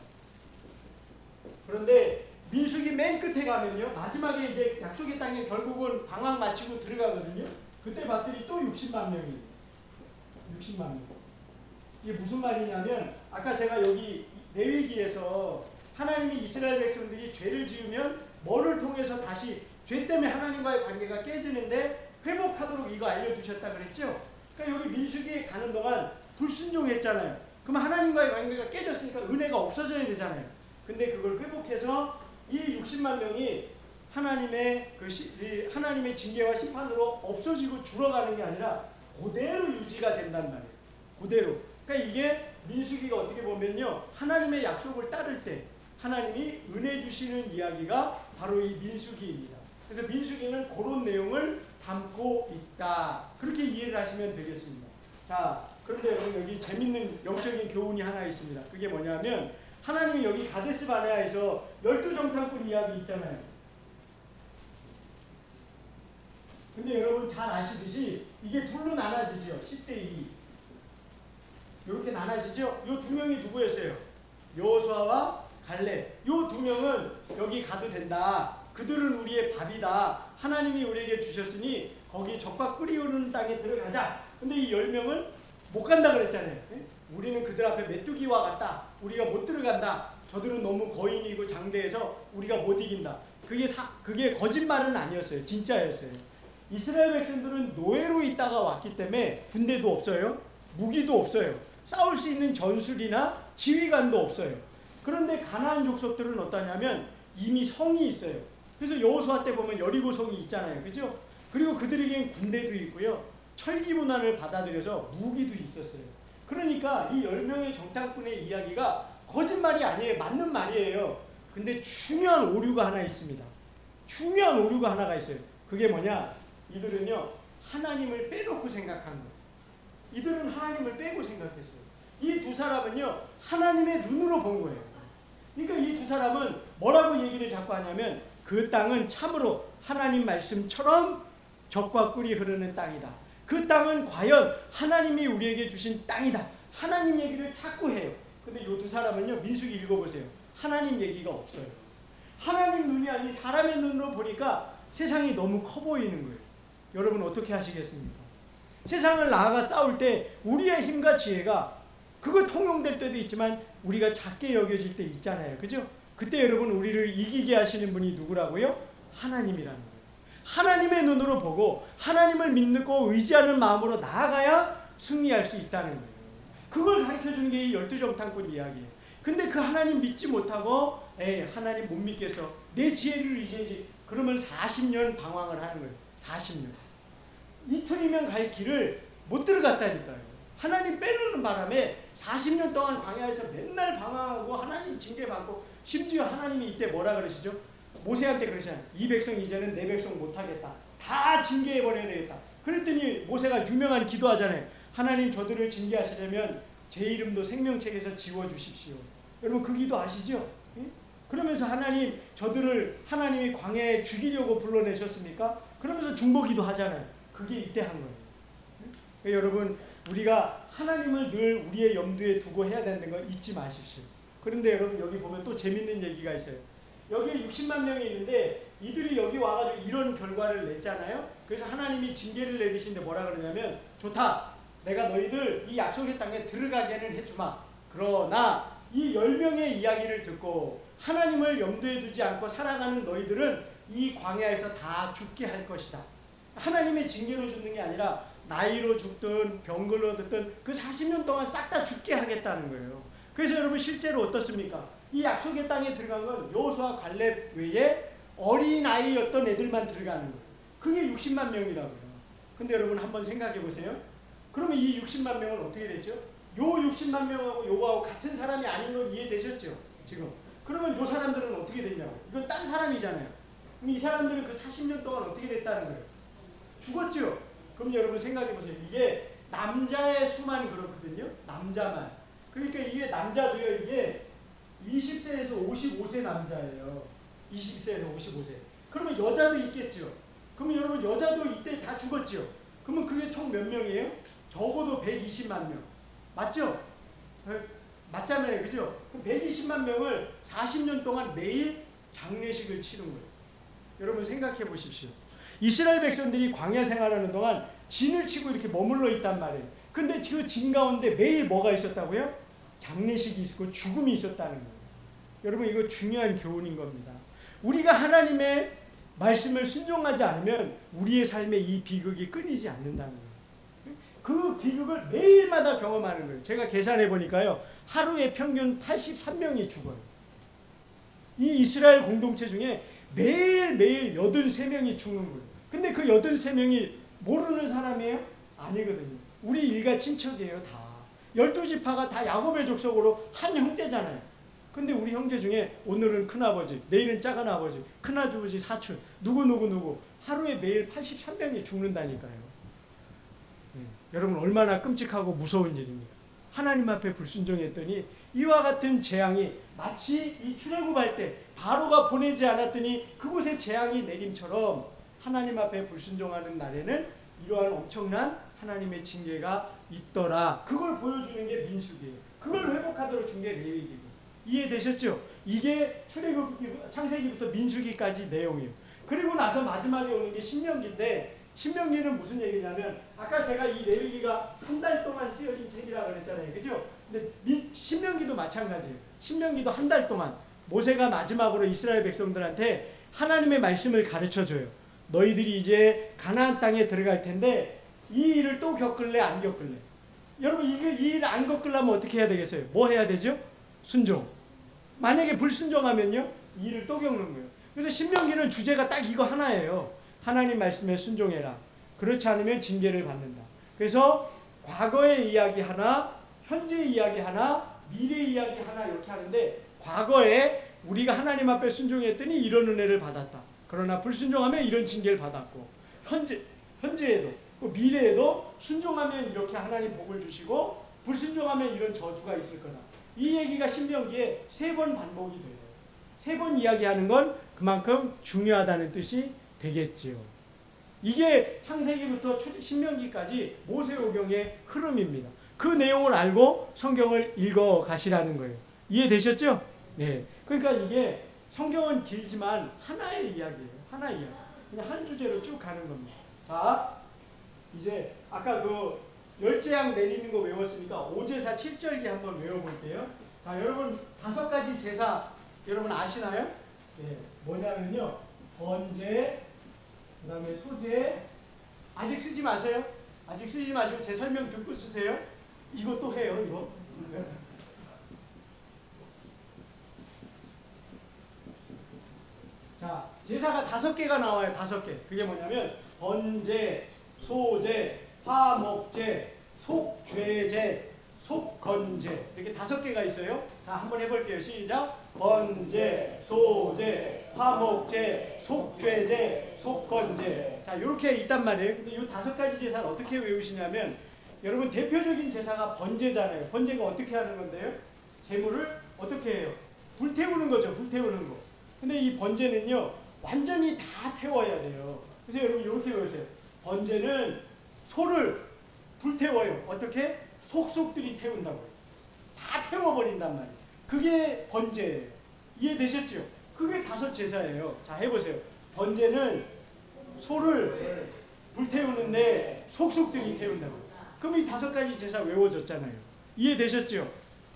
그런데 민수기 맨 끝에 가면요. 마지막에 이제 약속의 땅에 결국은 방황 마치고 들어가거든요. 그때 봤더니 또 60만 명이에요. 60만 명. 이게 무슨 말이냐면 아까 제가 여기 레위기에서 하나님이 이스라엘 백성들이 죄를 지으면 뭐를 통해서 다시 죄 때문에 하나님과의 관계가 깨지는데 회복하도록 이거 알려주셨다 그랬죠? 그러니까 여기 민수기에 가는 동안 불순종했잖아요. 그럼 하나님과의 관계가 깨졌으니까 은혜가 없어져야 되잖아요. 근데 그걸 회복해서 이 60만 명이 하나님의 징계와 심판으로 없어지고 줄어가는 게 아니라 그대로 유지가 된단 말이에요. 그대로. 그러니까 이게 민수기가 어떻게 보면요. 하나님의 약속을 따를 때 하나님이 은혜 주시는 이야기가 바로 이 민수기입니다. 그래서 민수기는 그런 내용을 담고 있다. 그렇게 이해를 하시면 되겠습니다. 자, 그런데 여러분 여기 재밌는 영적인 교훈이 하나 있습니다. 그게 뭐냐면 하나님이 여기 가데스 바네아에서 12정탐꾼 이야기 있잖아요. 근데 여러분 잘 아시듯이 이게 둘로 나눠지죠. 10대2. 이렇게 나눠지죠. 이 두 명이 누구였어요? 여호수아와 갈렙. 이 두 명은 여기 가도 된다. 그들은 우리의 밥이다. 하나님이 우리에게 주셨으니 거기 젖과 끓이오는 땅에 들어가자. 근데 이 10명은 못 간다 그랬잖아요. 우리는 그들 앞에 메뚜기와 같다. 우리가 못 들어간다. 저들은 너무 거인이고 장대해서 우리가 못 이긴다. 그게 거짓말은 아니었어요. 진짜였어요. 이스라엘 백성들은 노예로 있다가 왔기 때문에 군대도 없어요. 무기도 없어요. 싸울 수 있는 전술이나 지휘관도 없어요. 그런데 가나안 족속들은 어떠냐면 이미 성이 있어요. 그래서 여호수아 때 보면 여리고 성이 있잖아요. 그죠? 그리고 그들에겐 군대도 있고요. 철기 문화를 받아들여서 무기도 있었어요. 그러니까 이 10명의 정탐꾼의 이야기가 거짓말이 아니에요. 맞는 말이에요. 근데 중요한 오류가 하나 있습니다. 중요한 오류가 하나가 있어요. 그게 뭐냐? 이들은요. 하나님을 빼놓고 생각한 거예요. 이들은 하나님을 빼고 생각했어요. 이 두 사람은요. 하나님의 눈으로 본 거예요. 그러니까 이 두 사람은 뭐라고 얘기를 자꾸 하냐면 그 땅은 참으로 하나님 말씀처럼 젖과 꿀이 흐르는 땅이다. 그 땅은 과연 하나님이 우리에게 주신 땅이다. 하나님 얘기를 자꾸 해요. 근데 이 두 사람은요. 민수기 읽어보세요. 하나님 얘기가 없어요. 하나님 눈이 아닌 사람의 눈으로 보니까 세상이 너무 커 보이는 거예요. 여러분 어떻게 하시겠습니까? 세상을 나아가 싸울 때 우리의 힘과 지혜가 그거 통용될 때도 있지만 우리가 작게 여겨질 때 있잖아요. 그죠? 그때 여러분 우리를 이기게 하시는 분이 누구라고요? 하나님이라는 거예요. 하나님의 눈으로 보고 하나님을 믿고 의지하는 마음으로 나아가야 승리할 수 있다는 거예요. 그걸 가르쳐주는 게 이 12정탐꾼 이야기예요. 근데 그 하나님 믿지 못하고 하나님 못 믿겠어. 내 지혜를 의지하지. 그러면 40년 방황을 하는 거예요. 40년. 이틀이면 갈 길을 못 들어갔다니까요. 하나님 빼놓는 바람에 40년 동안 광야에서 맨날 방황하고 하나님 징계받고 심지어 하나님이 이때 뭐라 그러시죠? 모세한테 그러시잖아요. 이 백성 이제는 내 백성 못하겠다. 다 징계해버려야 되겠다. 그랬더니 모세가 유명한 기도하잖아요. 하나님 저들을 징계하시려면 제 이름도 생명책에서 지워주십시오. 여러분 그 기도 아시죠? 그러면서 하나님 저들을 하나님이 광야에 죽이려고 불러내셨습니까? 그러면서 중보기도 하잖아요. 그게 이때 한 거예요. 그러니까 여러분 우리가 하나님을 늘 우리의 염두에 두고 해야 되는 거 잊지 마십시오. 그런데 여러분 여기 보면 또 재밌는 얘기가 있어요. 여기에 60만 명이 있는데 이들이 여기 와가지고 이런 결과를 냈잖아요. 그래서 하나님이 징계를 내리시는데 뭐라 그러냐면 좋다. 내가 너희들 이 약속의 땅에 들어가게는 해주마. 그러나 이 10명의 이야기를 듣고 하나님을 염두에 두지 않고 살아가는 너희들은 이 광야에서 다 죽게 할 것이다. 하나님의 징계로 죽는 게 아니라 나이로 죽든 병걸로 듣든 그 40년 동안 싹 다 죽게 하겠다는 거예요. 그래서 여러분 실제로 어떻습니까? 이 약속의 땅에 들어간 건 여호수아 갈렙 외에 어린아이였던 애들만 들어가는 거예요. 그게 60만 명이라고요. 근데 여러분 한번 생각해 보세요. 그러면 이 60만 명은 어떻게 되죠? 요 60만 명하고 요거하고 같은 사람이 아닌 걸 이해되셨죠? 지금. 그러면 요 사람들은 어떻게 되냐고. 이건 딴 사람이잖아요. 그럼 이 사람들은 그 40년 동안 어떻게 됐다는 거예요? 죽었죠? 그럼 여러분 생각해 보세요. 이게 남자의 수만 그렇거든요. 남자만. 그러니까 이게 남자도요. 이게 20세에서 55세 남자예요. 20세에서 55세. 그러면 여자도 있겠죠. 그러면 여러분 여자도 이때 다 죽었죠. 그러면 그게 총 몇 명이에요? 적어도 120만 명. 맞죠? 맞잖아요. 그죠? 그 120만 명을 40년 동안 매일 장례식을 치른 거예요. 여러분 생각해 보십시오. 이스라엘 백성들이 광야 생활하는 동안 진을 치고 이렇게 머물러 있단 말이에요. 근데 그 진 가운데 매일 뭐가 있었다고요? 장례식이 있었고 죽음이 있었다는 거예요. 여러분 이거 중요한 교훈인 겁니다. 우리가 하나님의 말씀을 순종하지 않으면 우리의 삶에 이 비극이 끊이지 않는다는 거예요. 그 비극을 매일마다 경험하는 거예요. 제가 계산해 보니까요. 하루에 평균 83명이 죽어요. 이 이스라엘 공동체 중에 매일매일 83명이 죽는 거예요. 근데 그 83명이 모르는 사람이에요? 아니거든요. 우리 일가 친척이에요. 다. 12지파가 다 야곱의 족속으로 한 형제잖아요. 근데 우리 형제 중에 오늘은 큰아버지, 내일은 작은아버지, 큰아버지, 사촌, 누구 하루에 매일 83명이 죽는다니까요. 여러분 얼마나 끔찍하고 무서운 일입니까? 하나님 앞에 불순종했더니 이와 같은 재앙이 마치 이 출애굽할 때 바로가 보내지 않았더니 그곳에 재앙이 내림처럼 하나님 앞에 불순종하는 날에는 이러한 엄청난 하나님의 징계가 있더라. 그걸 보여주는 게 민수기예요. 그걸 회복하도록 준 게 레위기고. 이해되셨죠? 이게 출애굽 창세기부터 민수기까지 내용이에요. 그리고 나서 마지막에 오는 게 신명기인데 신명기는 무슨 얘기냐면 아까 제가 이 레위기가 한 달 동안 쓰여진 책이라고 그랬잖아요. 그죠? 근데 신명기도 마찬가지예요. 신명기도 한 달 동안 모세가 마지막으로 이스라엘 백성들한테 하나님의 말씀을 가르쳐줘요. 너희들이 이제 가나안 땅에 들어갈 텐데 이 일을 또 겪을래 안 겪을래? 여러분 이 일 안 겪으려면 어떻게 해야 되겠어요? 뭐 해야 되죠? 순종. 만약에 불순종하면요 이 일을 또 겪는 거예요. 그래서 신명기는 주제가 딱 이거 하나예요. 하나님 말씀에 순종해라. 그렇지 않으면 징계를 받는다. 그래서 과거의 이야기 하나, 현재 이야기 하나, 미래 이야기 하나 이렇게 하는데 과거에 우리가 하나님 앞에 순종했더니 이런 은혜를 받았다. 그러나 불순종하면 이런 징계를 받았고 현재에도 또 미래에도 순종하면 이렇게 하나님 복을 주시고 불순종하면 이런 저주가 있을 거다. 이 얘기가 신명기에 3번 반복이 돼요. 3번 이야기하는 건 그만큼 중요하다는 뜻이 되겠지요. 이게 창세기부터 신명기까지 모세오경의 흐름입니다. 그 내용을 알고 성경을 읽어 가시라는 거예요. 이해되셨죠? 네. 그러니까 이게 성경은 길지만 하나의 이야기예요. 하나의 이야기. 그냥 한 주제로 쭉 가는 겁니다. 자, 이제 아까 그 열재앙 내리는 거 외웠으니까 오제사 7절기 한번 외워볼게요. 자, 여러분 5가지 제사 여러분 아시나요? 네. 뭐냐면요. 번제, 그 다음에 소제. 아직 쓰지 마세요. 아직 쓰지 마시고 제 설명 듣고 쓰세요. 이거 또 해요. 이거. 자, 제사가 5개가 나와요. 5개. 그게 뭐냐면 번제, 소제, 화목제, 속죄제, 속건제. 이렇게 5개가 있어요. 자, 한번 해볼게요. 시작. 번제, 소제, 화목제, 속죄제, 속건제. 자, 이렇게 있단 말이에요. 근데 이 5가지 제사를 어떻게 외우시냐면 여러분 대표적인 제사가 번제잖아요. 번제가 어떻게 하는 건데요? 제물을 어떻게 해요? 불태우는 거죠. 불태우는 거. 근데 이 번제는요. 완전히 다 태워야 돼요. 그래서 여러분 이렇게 외우세요. 번제는 소를 불태워요. 어떻게? 속속들이 태운다고요. 다 태워버린단 말이에요. 그게 번제예요. 이해되셨죠? 그게 5 제사예요. 자, 해보세요. 번제는 소를 불태우는데 속속들이 태운다고요. 그럼 이 5가지 제사 외워졌잖아요. 이해되셨죠?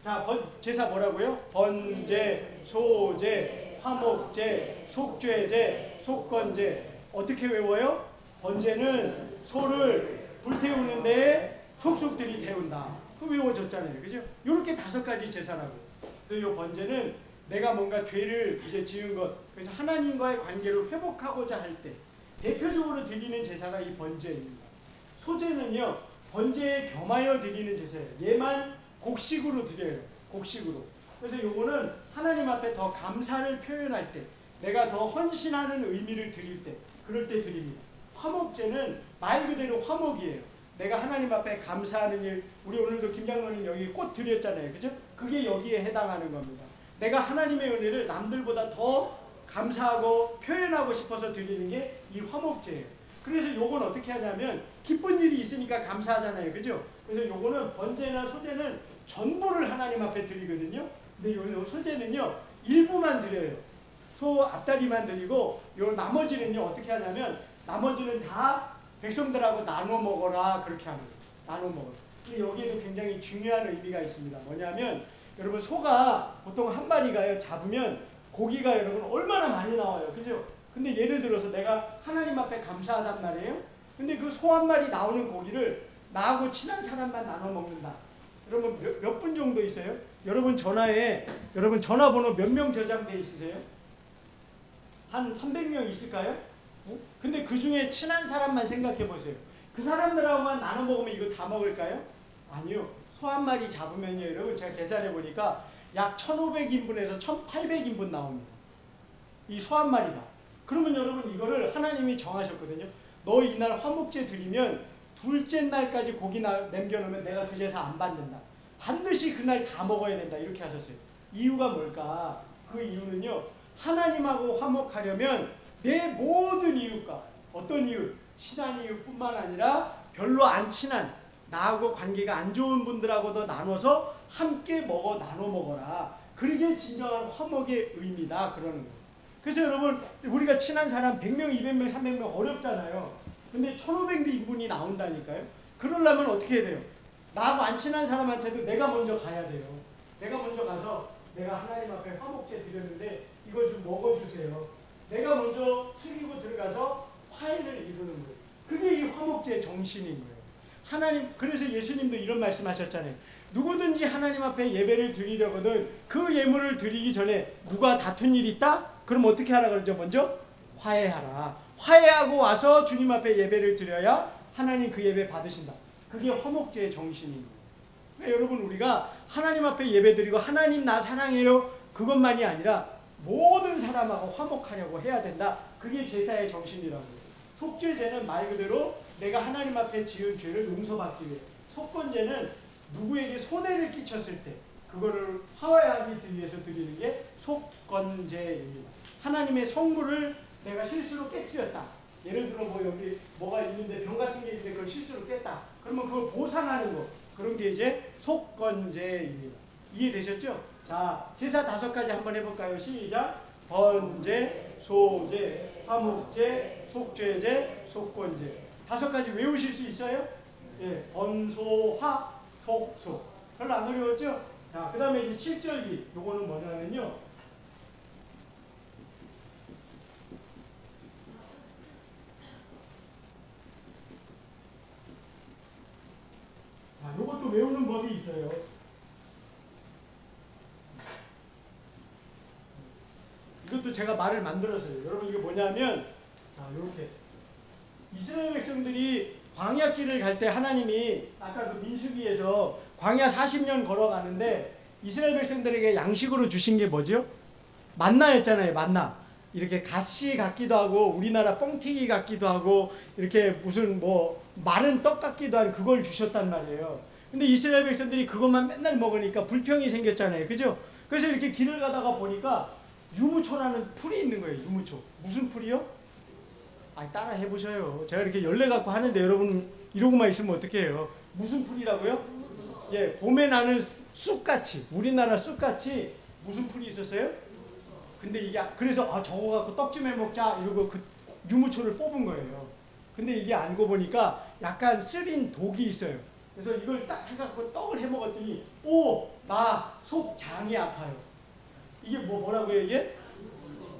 자, 제사 뭐라고요? 번제, 소제, 화목제, 속죄제, 속건제. 어떻게 외워요? 번제는 소를 불태우는데 속속들이 태운다. 그 외워졌잖아요. 그죠? 이렇게 5가지 제사라고. 이 번제는 내가 뭔가 죄를 이제 지은 것, 그래서 하나님과의 관계를 회복하고자 할 때, 대표적으로 드리는 제사가 이 번제입니다. 소제는요, 번제에 겸하여 드리는 제사예요. 얘만 곡식으로 드려요. 곡식으로. 그래서 요거는 하나님 앞에 더 감사를 표현할 때, 내가 더 헌신하는 의미를 드릴 때, 그럴 때 드립니다. 화목제는 말 그대로 화목이에요. 내가 하나님 앞에 감사하는 일, 우리 오늘도 김장로님 여기 꽃 드렸잖아요. 그죠? 그게 여기에 해당하는 겁니다. 내가 하나님의 은혜를 남들보다 더 감사하고 표현하고 싶어서 드리는 게 이 화목제예요. 그래서 요건 어떻게 하냐면 기쁜 일이 있으니까 감사하잖아요. 그죠? 그래서 요거는 번제나 소제는 전부를 하나님 앞에 드리거든요. 근데 요 소제는요, 일부만 드려요. 소 앞다리만 드리고 요 나머지는요, 어떻게 하냐면 나머지는 다 백성들하고 나눠 먹어라, 그렇게 하는 거예요. 나눠 먹어라. 근데 여기에도 굉장히 중요한 의미가 있습니다. 뭐냐면 여러분, 소가 보통 한 마리가요, 잡으면 고기가 여러분 얼마나 많이 나와요. 그죠? 근데 예를 들어서 내가 하나님 앞에 감사하단 말이에요. 근데 그 소 한 마리 나오는 고기를 나하고 친한 사람만 나눠 먹는다. 여러분 몇 분 정도 있어요? 여러분 전화에 여러분 전화번호 몇 명 저장돼 있으세요? 한 300명 있을까요? 근데 그 중에 친한 사람만 생각해 보세요. 그 사람들하고만 나눠 먹으면 이거 다 먹을까요? 아니요. 소 한 마리 잡으면요, 여러분 제가 계산해 보니까 약 1500인분에서 1800인분 나옵니다. 이 소 한 마리가. 그러면 여러분 이거를 하나님이 정하셨거든요. 너 이날 화목제 드리면 둘째 날까지 고기 남겨놓으면 내가 그 제사 안 받는다. 반드시 그날 다 먹어야 된다. 이렇게 하셨어요. 이유가 뭘까? 그 이유는요, 하나님하고 화목하려면 내 모든 이웃과, 어떤 이웃, 친한 이웃뿐만 아니라 별로 안 친한, 나하고 관계가 안 좋은 분들하고도 나눠서 함께 나눠 먹어라. 그게 진정한 화목의 의미다. 그러는 거예요. 그래서 여러분, 우리가 친한 사람 100명, 200명, 300명 어렵잖아요. 근데 1500인분이 나온다니까요. 그러려면 어떻게 해야 돼요? 나하고 안 친한 사람한테도 내가 먼저 가야 돼요. 내가 먼저 가서 내가 하나님 앞에 화목제 드렸는데 이거 좀 먹어주세요. 내가 먼저 숙이고 들어가서 화해를 이루는 거예요. 그게 이 화목제의 정신인 거예요. 하나님, 그래서 예수님도 이런 말씀하셨잖아요. 누구든지 하나님 앞에 예배를 드리려거든 그 예물을 드리기 전에 누가 다툰 일이 있다? 그럼 어떻게 하라 그러죠? 먼저 화해하라. 화해하고 와서 주님 앞에 예배를 드려야 하나님 그 예배 받으신다. 그게 화목제의 정신인 거예요. 그러니까 여러분, 우리가 하나님 앞에 예배 드리고 하나님 나 사랑해요 그것만이 아니라 모든 사람하고 화목하려고 해야 된다. 그게 제사의 정신이라고요. 속죄제는 말 그대로 내가 하나님 앞에 지은 죄를 용서받기 위해, 속건제는 누구에게 손해를 끼쳤을 때 그거를 화해하기 위해서 드리는 게 속건제입니다. 하나님의 성물을 내가 실수로 깨뜨렸다. 예를 들어 뭐 여기 뭐가 있는데 병 같은 게 있는데 그걸 실수로 깼다. 그러면 그걸 보상하는 거. 그런 게 이제 속건제입니다. 이해되셨죠? 자, 제사 5가지 한번 해볼까요? 시작. 번제, 소제, 화목제, 속죄제, 속건제. 5가지 외우실 수 있어요? 예, 번소화, 속소. 별로 안 어려웠죠? 자, 그 다음에 이제 7절기. 요거는 뭐냐면요. 자, 요것도 외우는 법이 있어요. 이것도 제가 말을 만들었어요. 여러분, 이게 뭐냐면, 자, 요렇게. 이스라엘 백성들이 광야길을 갈 때 하나님이 아까 그 민수기에서 광야 40년 걸어가는데 이스라엘 백성들에게 양식으로 주신 게 뭐죠? 만나였잖아요. 만나. 이렇게 가시 같기도 하고 우리나라 뻥튀기 같기도 하고 이렇게 무슨 뭐 마른 떡 같기도 한 그걸 주셨단 말이에요. 근데 이스라엘 백성들이 그것만 맨날 먹으니까 불평이 생겼잖아요. 그죠? 그래서 이렇게 길을 가다가 보니까 유무초라는 풀이 있는 거예요. 유무초. 무슨 풀이요? 따라 해보셔요. 제가 이렇게 열내 갖고 하는데 여러분 이러고만 있으면 어떻게 해요? 무슨 풀이라고요? 예, 봄에 나는 쑥같이, 우리나라 쑥같이 무슨 풀이 있었어요? 근데 이게 그래서 저거 갖고 떡 좀 해 먹자 이러고 그 유무초를 뽑은 거예요. 근데 이게 알고 보니까 약간 쓰린 독이 있어요. 그래서 이걸 딱 해갖고 떡을 해 먹었더니 나 속장이 아파요. 이게 뭐라고요 이게?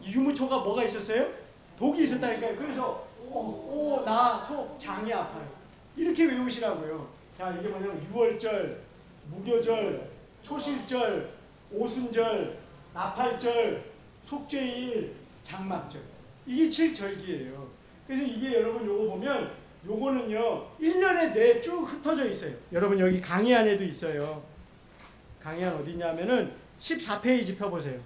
유무초가 뭐가 있었어요? 독이 있었다니까요. 그래서 나 속장이 아파요. 이렇게 외우시라고요. 자, 이게 뭐냐면 유월절, 무교절, 초실절, 오순절, 나팔절, 속죄일, 장막절. 이게 7절기예요. 그래서 이게 여러분 요거 보면 요거는요 1년에 뇌 쭉 흩어져 있어요. 여러분 여기 강의 안에도 있어요. 강의 안 어디 있냐면은 14페이지 펴보세요.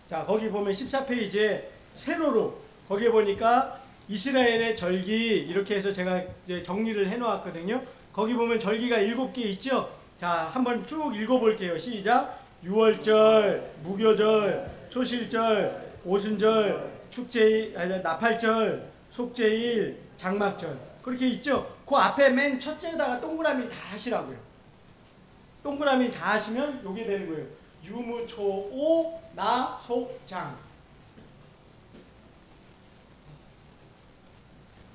자, 거기 보면 14페이지에 세로로 거기에 보니까 이스라엘의 절기 이렇게 해서 제가 이제 정리를 해 놓았거든요. 거기 보면 절기가 7개 있죠. 자, 한번 쭉 읽어볼게요. 시작. 유월절, 무교절, 초실절, 오순절, 축제일, 나팔절, 속죄일, 장막절 그렇게 있죠. 그 앞에 맨 첫째에다가 동그라미 다 하시라고요. 동그라미 다 하시면 요게 되는 거예요. 유무초오 나속장.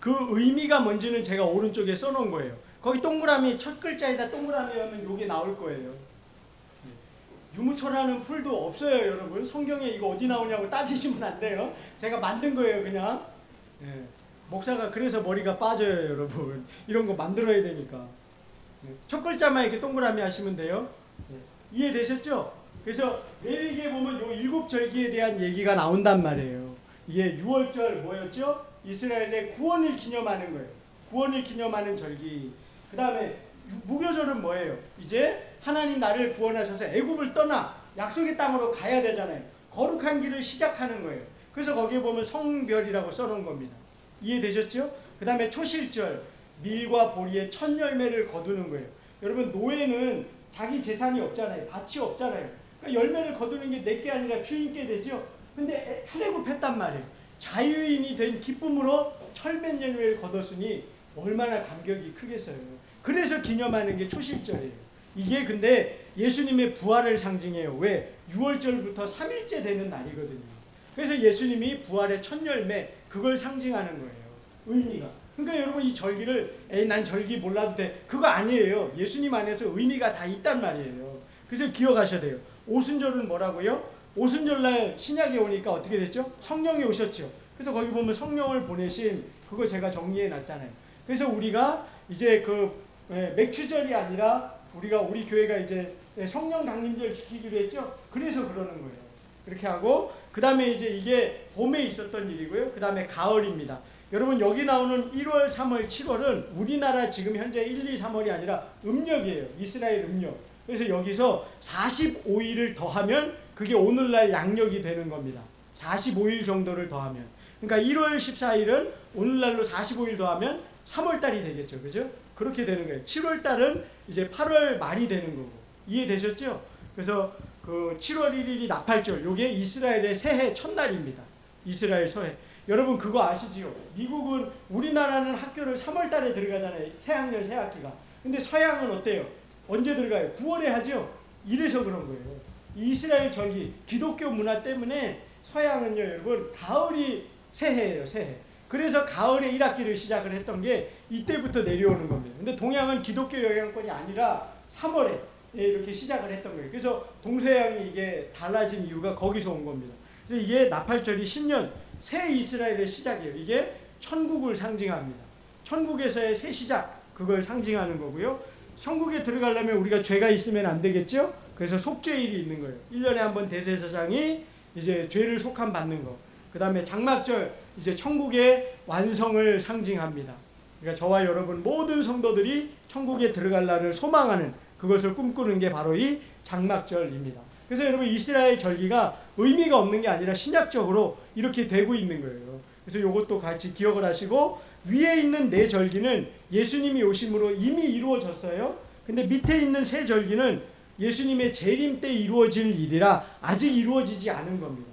그 의미가 뭔지는 제가 오른쪽에 써놓은 거예요. 거기 동그라미 첫 글자에다 동그라미 하면 요게 나올 거예요. 유무초라는 풀도 없어요, 여러분. 성경에 이거 어디 나오냐고 따지시면 안 돼요. 제가 만든 거예요, 그냥. 예. 목사가 그래서 머리가 빠져요, 여러분. 이런 거 만들어야 되니까. 첫 글자만 이렇게 동그라미 하시면 돼요. 이해되셨죠? 그래서 레위기에 보면 요 7절기에 대한 얘기가 나온단 말이에요. 이게 6월절 뭐였죠? 이스라엘의 구원을 기념하는 거예요. 구원을 기념하는 절기. 그 다음에 무교절은 뭐예요? 이제 하나님 나를 구원하셔서 애굽을 떠나 약속의 땅으로 가야 되잖아요. 거룩한 길을 시작하는 거예요. 그래서 거기에 보면 성별이라고 써놓은 겁니다. 이해되셨죠? 그 다음에 초실절, 밀과 보리의 첫 열매를 거두는 거예요. 여러분 노예는 자기 재산이 없잖아요. 밭이 없잖아요. 그러니까 열매를 거두는 게 내게 아니라 주인께 되죠. 근데 출애굽했단 말이에요. 자유인이 된 기쁨으로 철맨 열매를 거뒀으니 얼마나 감격이 크겠어요. 그래서 기념하는 게 초실절이에요. 이게 근데 예수님의 부활을 상징해요. 왜? 6월절부터 3일째 되는 날이거든요. 그래서 예수님이 부활의 첫 열매 그걸 상징하는 거예요. 의미가. 그러니까 여러분 이 절기를 난 절기 몰라도 돼. 그거 아니에요. 예수님 안에서 의미가 다 있단 말이에요. 그래서 기억하셔야 돼요. 오순절은 뭐라고요? 오순절날 신약에 오니까 어떻게 됐죠? 성령이 오셨죠. 그래서 거기 보면 성령을 보내신 그거 제가 정리해 놨잖아요. 그래서 우리가 이제 그 맥주절이 아니라 우리 교회가 이제 성령 강림절 지키기로 했죠. 그래서 그러는 거예요. 그렇게 하고 그 다음에 이제 이게 봄에 있었던 일이고요. 그 다음에 가을입니다. 여러분 여기 나오는 1월, 3월, 7월은 우리나라 지금 현재 1, 2, 3월이 아니라 음력이에요. 이스라엘 음력. 그래서 여기서 45일을 더하면 그게 오늘날 양력이 되는 겁니다. 45일 정도를 더하면. 그러니까 1월 14일은 오늘날로 45일 더하면 3월달이 되겠죠. 그죠? 그렇게 되는 거예요. 7월달은 이제 8월 말이 되는 거고. 이해되셨죠? 그래서 그 7월 1일이 나팔절. 요게 이스라엘의 새해 첫날입니다. 이스라엘 새해. 여러분 그거 아시지요? 미국은 우리나라는 학교를 3월달에 들어가잖아요. 새학년 새학기가. 근데 서양은 어때요? 언제 들어가요? 9월에 하죠? 이래서 그런 거예요. 이스라엘 절기, 기독교 문화 때문에 서양은요, 여러분, 가을이 새해예요, 새해. 그래서 가을에 1학기를 시작을 했던 게 이때부터 내려오는 겁니다. 근데 동양은 기독교 영향권이 아니라 3월에 이렇게 시작을 했던 거예요. 그래서 동서양이 이게 달라진 이유가 거기서 온 겁니다. 그래서 이게 나팔절이 신년, 새 이스라엘의 시작이에요. 이게 천국을 상징합니다. 천국에서의 새 시작, 그걸 상징하는 거고요. 천국에 들어가려면 우리가 죄가 있으면 안 되겠죠? 그래서 속죄일이 있는 거예요. 1년에 한 번 대제사장이 이제 죄를 속함 받는 거. 그 다음에 장막절, 이제 천국의 완성을 상징합니다. 그러니까 저와 여러분 모든 성도들이 천국에 들어갈 날을 소망하는 그것을 꿈꾸는 게 바로 이 장막절입니다. 그래서 여러분 이스라엘 절기가 의미가 없는 게 아니라 신약적으로 이렇게 되고 있는 거예요. 그래서 이것도 같이 기억을 하시고 위에 있는 네 절기는 예수님이 오심으로 이미 이루어졌어요. 근데 밑에 있는 세 절기는 예수님의 재림 때 이루어질 일이라 아직 이루어지지 않은 겁니다.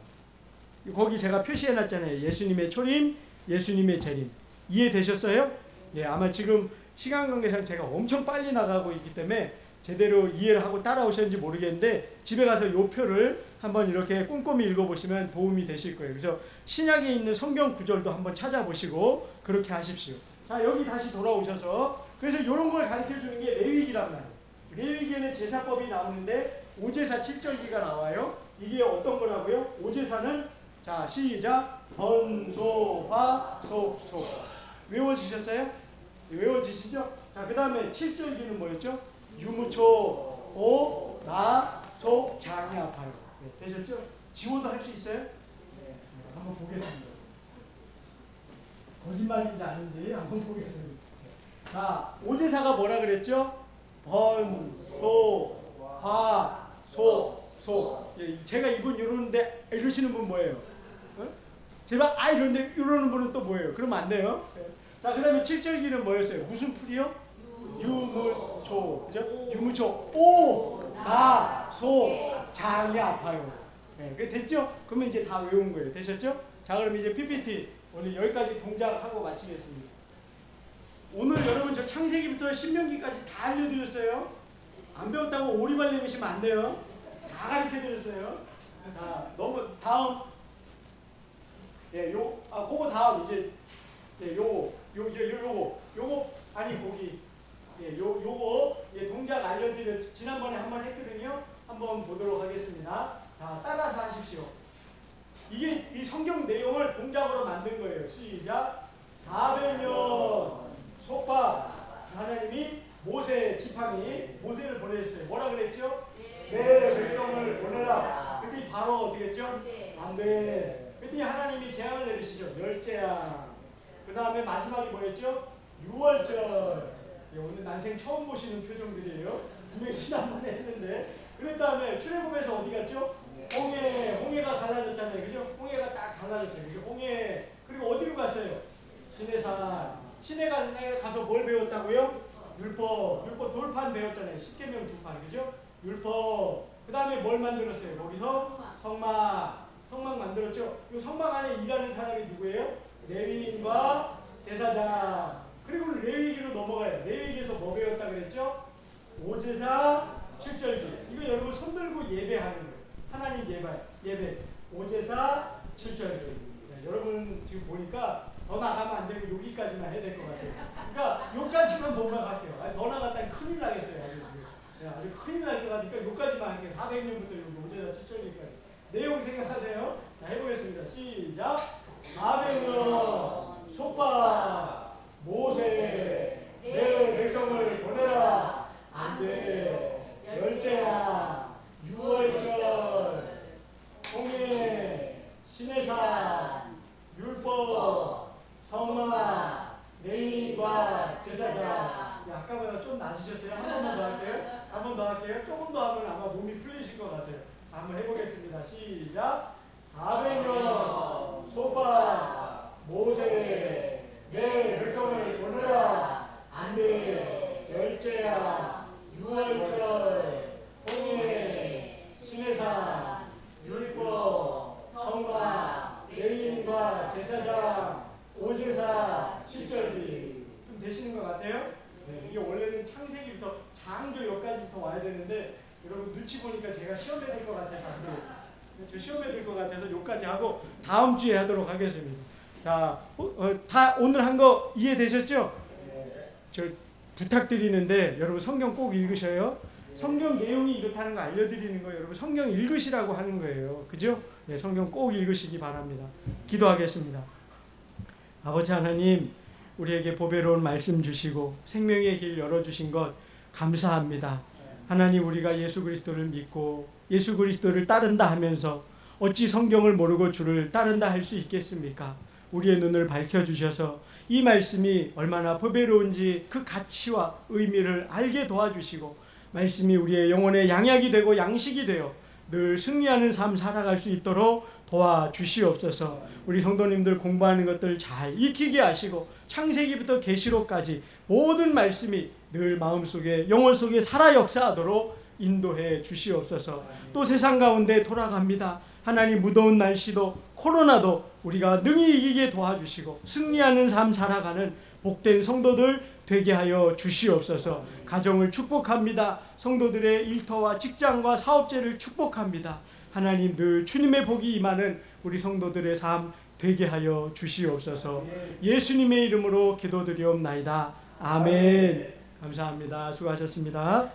거기 제가 표시해놨잖아요. 예수님의 초림, 예수님의 재림. 이해되셨어요? 예, 아마 지금 시간 관계상 제가 엄청 빨리 나가고 있기 때문에 제대로 이해를 하고 따라오셨는지 모르겠는데 집에 가서 요 표를 한번 이렇게 꼼꼼히 읽어보시면 도움이 되실 거예요. 그래서 신약에 있는 성경 구절도 한번 찾아보시고 그렇게 하십시오. 자, 여기 다시 돌아오셔서 그래서 이런 걸 가르쳐주는 게 레위기란 말이에요. 레위기에는 제사법이 나오는데 오제사 7절기가 나와요. 이게 어떤 거라고요? 오제사는 자 시작 번소화 속속 외워지셨어요? 외워지시죠? 자, 그 다음에 7절기는 뭐였죠? 유무초, 오, 나, 속, 장이 아파요. 네, 되셨죠? 지호도 할 수 있어요? 네, 한번 보겠습니다. 거짓말인지 아닌지 한번 보겠습니다. 자, 오제사가 뭐라 그랬죠? 번, 소, 화, 소, 소. 예, 제가 이분 이러는데 이러시는 분 뭐예요? 어? 제가 이러는데 이러는 분은 또 뭐예요? 그러면 안 돼요. 예. 자, 그 다음에 7절기는 뭐였어요? 무슨 풀이요? 유무초. 그죠? 유무초. 오, 나, 소, 장이 아파요. 네, 그게 됐죠? 그러면 이제 다 외운 거예요. 되셨죠? 자, 그럼 이제 PPT 오늘 여기까지 동작하고 마치겠습니다. 오늘 여러분 저 창세기부터 신명기까지 다 알려드렸어요. 안 배웠다고 오리발 내미시면 안 돼요. 다 가르쳐드렸어요. 자, 너무 다음. 예, 그거 다음 이제 요거 아니 거기 요거 동작 알려드렸 지난번에 한번 했거든요. 한번 보도록 하겠습니다. 자, 따라서 하십시오. 이게 이 성경 내용을 동작으로 만든 거예요. 시작. 400년 속박 하나님이 모세 지팡이 모세를 보내셨어요. 뭐라 그랬죠? 내 백성을 보내라. 그때 바로 어떻게 했죠? 안 돼. 그랬더니 하나님이 재앙을 내리시죠. 멸재앙. 그 다음에 마지막이 뭐였죠? 6월절. 오늘 난생 처음 보시는 표정들이에요. 분명히 지난번에 했는데. 그 다음에 출애굽에서 어디 갔죠? 홍해가 갈라졌잖아요. 그죠? 홍해가 딱 갈라졌어요. 그죠? 홍해. 그리고 어디로 갔어요? 시내산. 시내산에 가서 뭘 배웠다고요? 율법 돌판 배웠잖아요. 십계명 두 판. 그죠? 율법. 그 다음에 뭘 만들었어요? 거기서 성막 만들었죠? 이 성막 안에 일하는 사람이 누구예요? 레위인과 제사장. 그리고 레위기로 넘어가요. 레위기에서 뭐 배웠다 그랬죠? 오제사 7절기. 이거 여러분 손들고 예배하는 거예요. 하나님 예배. 오제사 7절기. 네, 여러분 지금 보니까 더 나가면 안 되고 여기까지만 해야 될 것 같아요. 그러니까 여기까지만 보면 갈게요. 아니, 더 나갔다니 큰일 나겠어요. 아주 큰일 날 것 같으니까 여기까지만 할게요. 400년부터 여기 오제사 7절기까지. 내용 생각하세요. 자, 해보겠습니다. 시작. 400년 속박 모세 내 백성을 보내라. 안돼. 멸재야. 6월절 홍해 시내산 율법 성막 레위인과 제사장. 아까보다 좀 낮으셨어요? 한 번만 더 할게요. 한 번 더 할게요. 조금 더 하면 아마 몸이 풀리실 것 같아요. 한번 해보겠습니다. 시작. 400년 속박 모세 내 백성을 보내라. 안돼. 멸재야. 6월절 홍해 시내산 율법 성막 레위인과 제사장 오제사 7절기. 좀 되시는 것 같아요? 네, 이게 원래는 창세기부터 장조 여기까지부터 와야 되는데 여러분 눈치 보니까 제가 시험에 들 것 같아서 안 돼요. 저 시험에 들 것 같아서 여기까지 하고 다음 주에 하도록 하겠습니다. 자, 다 오늘 한 거 이해되셨죠? 저 부탁드리는데 여러분 성경 꼭 읽으셔요. 성경 내용이 이렇다는 거 알려드리는 거예요. 여러분 성경 읽으시라고 하는 거예요. 그죠? 네, 성경 꼭 읽으시기 바랍니다. 기도하겠습니다. 아버지 하나님, 우리에게 보배로운 말씀 주시고 생명의 길 열어주신 것 감사합니다. 하나님, 우리가 예수 그리스도를 믿고 예수 그리스도를 따른다 하면서 어찌 성경을 모르고 주를 따른다 할 수 있겠습니까? 우리의 눈을 밝혀주셔서 이 말씀이 얼마나 보배로운지 그 가치와 의미를 알게 도와주시고 말씀이 우리의 영혼의 양약이 되고 양식이 되어 늘 승리하는 삶 살아갈 수 있도록 도와주시옵소서. 우리 성도님들 공부하는 것들 잘 익히게 하시고 창세기부터 계시록까지 모든 말씀이 늘 마음속에 영혼 속에 살아 역사하도록 인도해 주시옵소서. 또 세상 가운데 돌아갑니다. 하나님, 무더운 날씨도 코로나도 우리가 능히 이기게 도와주시고 승리하는 삶 살아가는 복된 성도들 되게 하여 주시옵소서. 가정을 축복합니다. 성도들의 일터와 직장과 사업체를 축복합니다. 하나님, 늘 주님의 복이 임하는 우리 성도들의 삶 되게 하여 주시옵소서. 예수님의 이름으로 기도드리옵나이다. 아멘. 감사합니다. 수고하셨습니다.